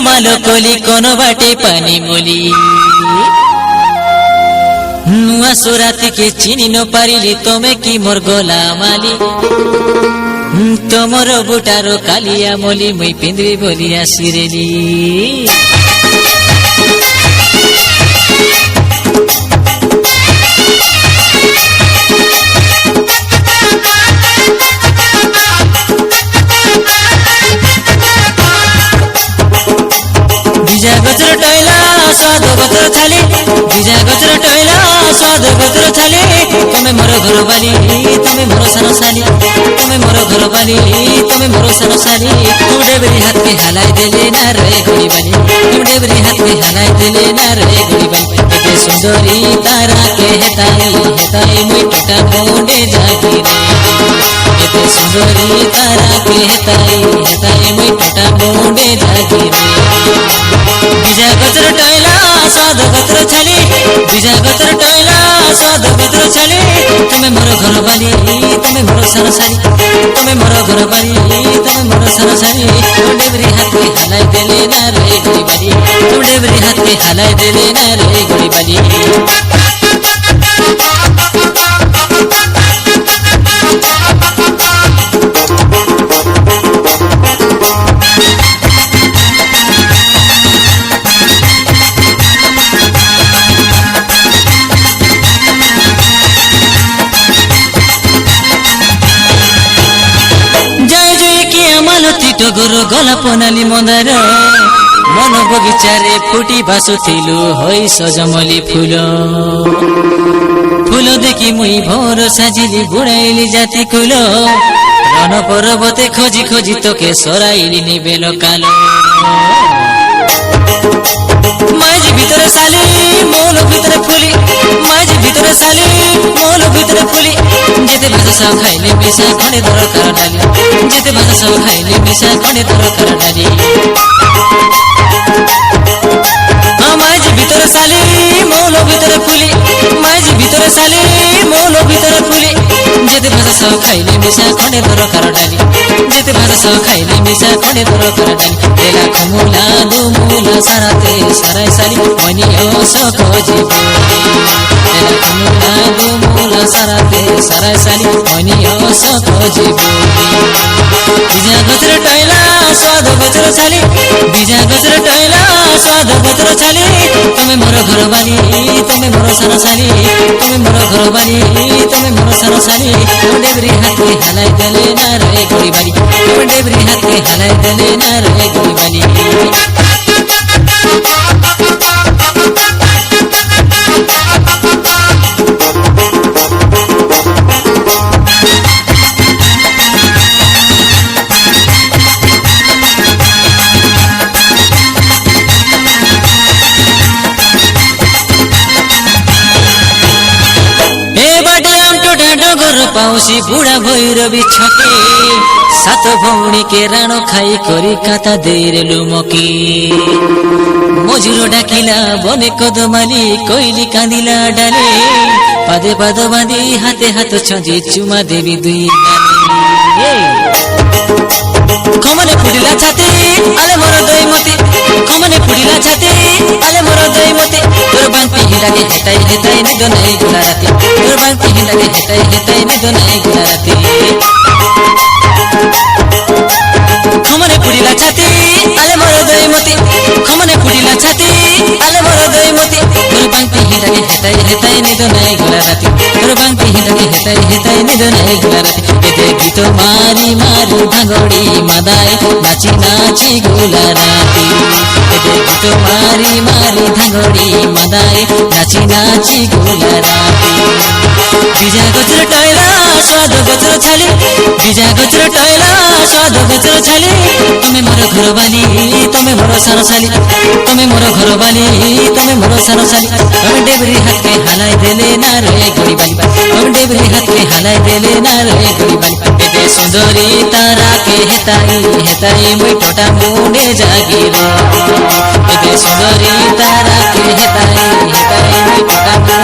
मालो कोली कोनो बाटे पानी मोली नुआ सोराती के चिनी न पारिली तमे की मोर गोला माली तमर बुटारो कालिया मोली मुई पिंद्री बोलिया सिरेली बीजा गजर टैला स्वाद गजर थाली बीजा गजर टैला स्वाद गजर थाली तमे मोर घर बाली तमे मोर सानो साली तमे मोर घर बाली तमे मोर सानो साली तुम डेबरी हाथ के हलाई देले ना रे गोरी बाली तुम डेबरी हाथ के हलाई देले ना रे गोरी बाली एते सुंदरी तारा के हेताई मुई टका बोंडे जागी रे एते सुंदरी तारा के हेताई मुई टका बोंडे जागी रे बीजा गजर टैला स्वाद गजर छाली बीजा गजर टैला स्वाद गजर छाली तमे मोर घर बाली तमे मोर सानो साली तमे मोर घर बाली तमे मोर सानो साली तुम डेबरी हाथ के हलाई देले ना रे गोरी बाली तुम डेबरी हाथ के हलाई देले ना रे गोरी बाली टगरो गला पनाली मंदार मन बगीचारे फुटी बासुथिलु होई सजमली फूल फूल देखि मुई भोर साजिली बुड़ाइली जाति कुल रन पर्वते खोजी खोजी तोके सराइली निबेल काल माइज भितर साली मोल भितर फुली माइज भितर साली मोल भितर फुली जेते भाषा सब खाइले मिसा खने दरकार डाली जेते भाषा सब खाइले मिसा खने दरकार डाली माइज भितर साली मोल भितर फुली माइज भितर साली मोल भितर फुली जेते भाषा सब खाइले मिसा खने दरकार डाली जेते भाषा सब खाइले मिसा खने दरकार डाली तेला खमुला दुमुला साराते साराई साली मनी हो सको जीवो तेला खमुला दुमुला साराते साराई साली मनी हो सको जीवो बीजा गजर टैला स्वाद गजर छाली बीजा गजर टैला स्वाद गजर छाली तमे मोर घर बाली तमे मोर सानो साली तमे मोर घर बाली तमे मोर सानो साली तुम डेबरी हाथ के हलाई देले ना रे गोरी बाली तुम डेबरी हाथ के हलाई देले ना रे गोरी बाली पाउसी बुढ़ा भैरवी छके सात भौणी के राणो खाई करी काता देरेलु मकी मजुरो डाकिला बने कदमाली कोइली कांदिला डाले पादे पाद बांधी हाथे हाथ छंदी चुमा देवी दुई कमने फुटिला छाती आले मोर दई मती कमने फुटिला छाती आले मोर दई मती तोर बांती हिलागे हेताई निदो नहीं गुला राती तोर बांती हिलागे हेताई निदो नहीं गुला राती कमने फुटिला छाती आले मोर दई मती कमने फुटिला छाती आले मोर दई मती तोर बांती हिलागे हेताई निदो नहीं गुला राती तोर बांती हिलागे हेताई निदो नहीं गुला राती एते गीत मारी मारी भांगड़ी मादाई नाची नाची गुला राती एते गीत मारी मारी भांगड़ी मादाई नाची नाची गुला राती बीजा गजर टैला स्वाद गजर छाली बीजा गजर टैला स्वाद गजर छाली तमे मोर घर बाली तमे मोर सानो साली तमे मोर घर बाली तमे मोर सानो साली तमे डेबरी हाथ के हलाई देले ना रे गोरी बाली तमे डेबरी हाथ के हलाई देले ना रे गोरी बाली एते सुंदरी तारा के हेताई मुई टोटा मुंडे जागी रे एते सुंदरी तारा के हेताई मुई टोटा